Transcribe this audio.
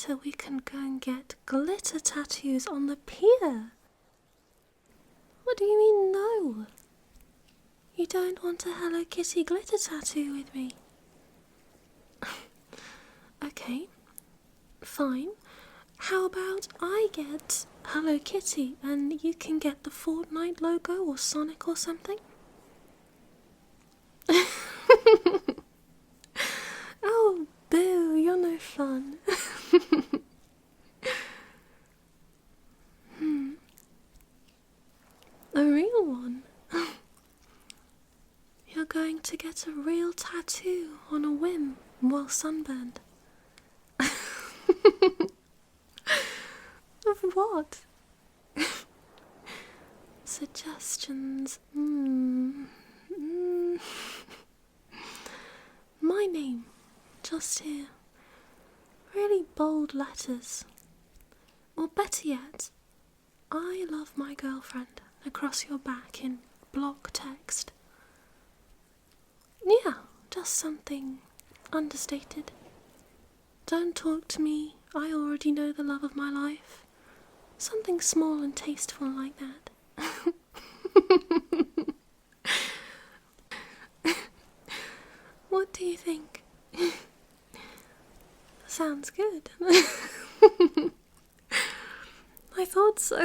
later we can go and get glitter tattoos on the pier. What do you mean no? You don't want a Hello Kitty glitter tattoo with me? Okay, fine. How about I get Hello Kitty and you can get the Fortnite logo or Sonic or something? Oh, boo, you're no fun. A real one? You're going to get a real tattoo on a whim while sunburned? Of what? Suggestions. My name, just here. Really bold letters. Or better yet, I love my girlfriend across your back in block text. Yeah, just something understated. Don't talk to me, I already know the love of my life. Something small and tasteful like that. What do you think? Sounds good. I thought so.